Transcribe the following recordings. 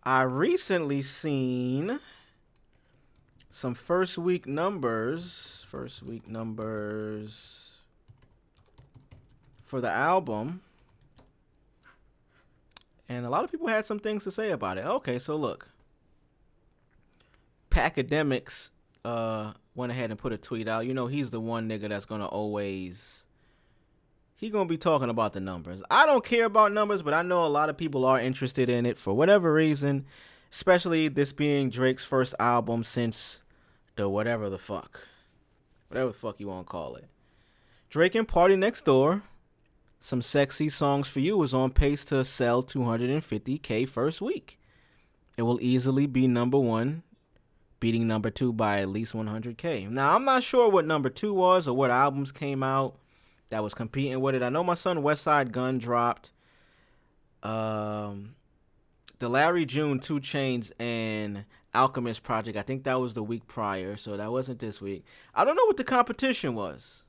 I recently seen some first week numbers for the album, and a lot of people had some things to say about it. Okay, so look, Pacademics went ahead and put a tweet out. You know, he's the one nigga that's gonna always be talking about the numbers. I don't care about numbers, but I know a lot of people are interested in it for whatever reason, especially this being Drake's first album since the whatever the fuck you want to call it. Drake and Party Next Door, Some Sexy Songs for You, is on pace to sell 250K first week. It will easily be number one, beating number two by at least 100K. Now, I'm not sure what number two was or what albums came out that was competing with it. I know my son West Side Gun dropped. The Larry June 2 Chainz and Alchemist project. I think that was the week prior, so that wasn't this week. I don't know what the competition was.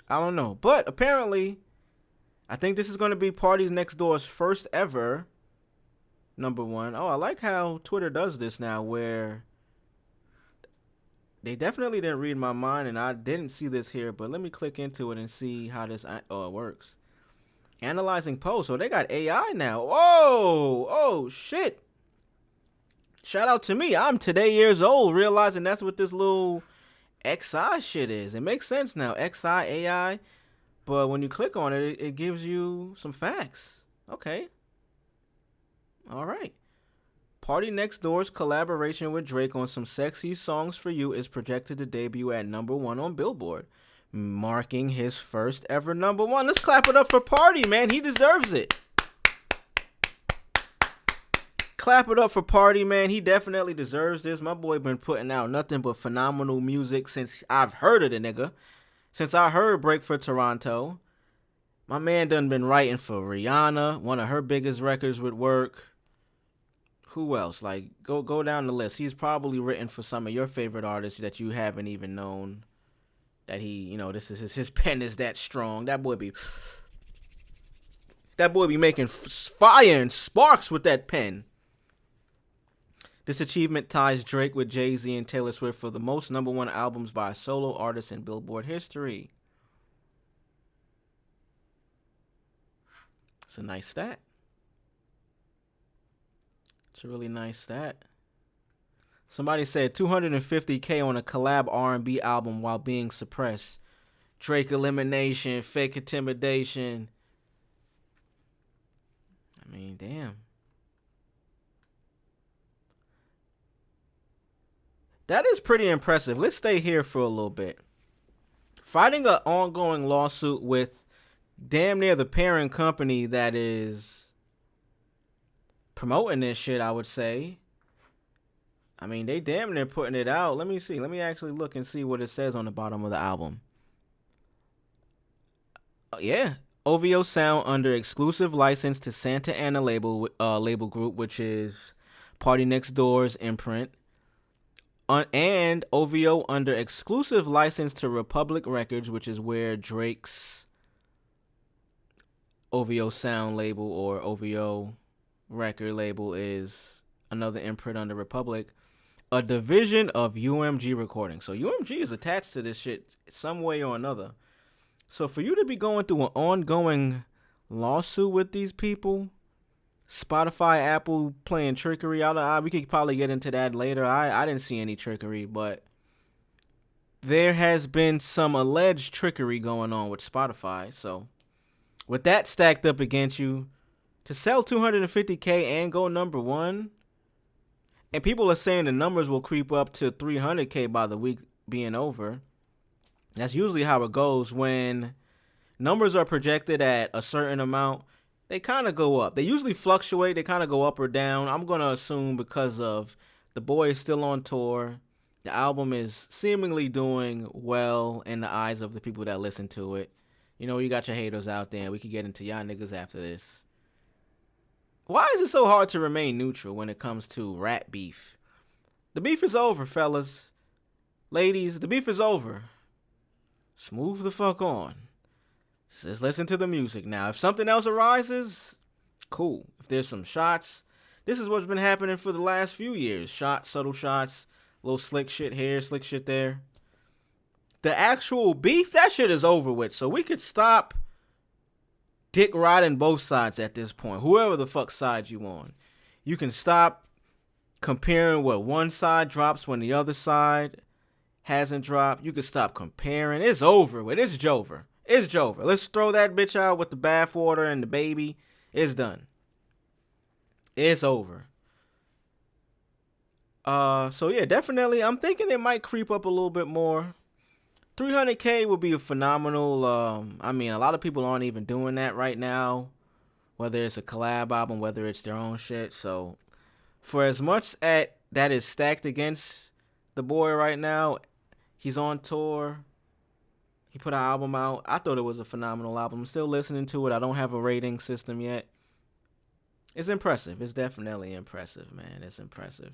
I don't know. But apparently, I think this is going to be Party Next Door's first ever number one. Oh, I like how Twitter does this now, where they definitely didn't read my mind, and I didn't see this here, but let me click into it and see how this works. Analyzing posts. So they got AI now. Whoa! Oh, shit. Shout out to me. I'm today years old, realizing that's what this little XI shit is. It makes sense now. XI, AI. But when you click on it, it gives you some facts. Okay. All right. Party Next Door's collaboration with Drake on Some Sexy Songs for You is projected to debut at number one on Billboard, marking his first ever number one. Let's clap it up for Party, man. He deserves it. Clap it up for Party, man. He definitely deserves this. My boy been putting out nothing but phenomenal music since I've heard of the nigga. Since I heard Break for Toronto. My man done been writing for Rihanna, one of her biggest records with work. Who else? Like, go down the list. He's probably written for some of your favorite artists that you haven't even known that he, this is his pen is that strong. That boy be making fire and sparks with that pen. This achievement ties Drake with Jay-Z and Taylor Swift for the most number one albums by a solo artist in Billboard history. It's a nice stat. It's a really nice stat. Somebody said 250K on a collab R&B album while being suppressed. Drake elimination, fake intimidation. I mean, damn. That is pretty impressive. Let's stay here for a little bit. Fighting an ongoing lawsuit with damn near the parent company that is promoting this shit, I would say. I mean, they damn near putting it out. Let me see. Let me actually look and see what it says on the bottom of the album. Yeah. OVO Sound under exclusive license to Santa Ana label group, which is Party Next Door's imprint. And OVO under exclusive license to Republic Records, which is where Drake's OVO Sound label or OVO record label is, another imprint under Republic, a division of UMG Recording. So UMG is attached to this shit some way or another. So for you to be going through an ongoing lawsuit with these people, Spotify, Apple playing trickery. We could probably get into that later. I didn't see any trickery, but there has been some alleged trickery going on with Spotify. So with that stacked up against you, to sell 250K and go number one, and people are saying the numbers will creep up to 300K by the week being over. That's usually how it goes when numbers are projected at a certain amount. They kind of go up. They usually fluctuate. They kind of go up or down. I'm going to assume because of the boy is still on tour. The album is seemingly doing well in the eyes of the people that listen to it. You got your haters out there. We could get into y'all niggas after this. Why is it so hard to remain neutral when it comes to rap beef? The beef is over, fellas. Ladies, the beef is over. Smooth the fuck on. Just listen to the music now. If something else arises, cool. If there's some shots, This is what's been happening for the last few years. Shots, subtle shots, little slick shit here, slick shit there. The actual beef, that shit is over with. So we could stop dick riding both sides at this point. Whoever the fuck side you on. You can stop comparing what one side drops when the other side hasn't dropped. You can stop comparing. It's over with. It's Jover. It's Jover. Let's throw that bitch out with the bathwater and the baby. It's done. It's over. So yeah, definitely. I'm thinking it might creep up a little bit more. 300K would be a phenomenal. I mean, a lot of people aren't even doing that right now. Whether it's a collab album, whether it's their own shit. So, for as much that is stacked against the boy right now, he's on tour. He put an album out. I thought it was a phenomenal album. I'm still listening to it. I don't have a rating system yet. It's impressive. It's definitely impressive, man. It's impressive.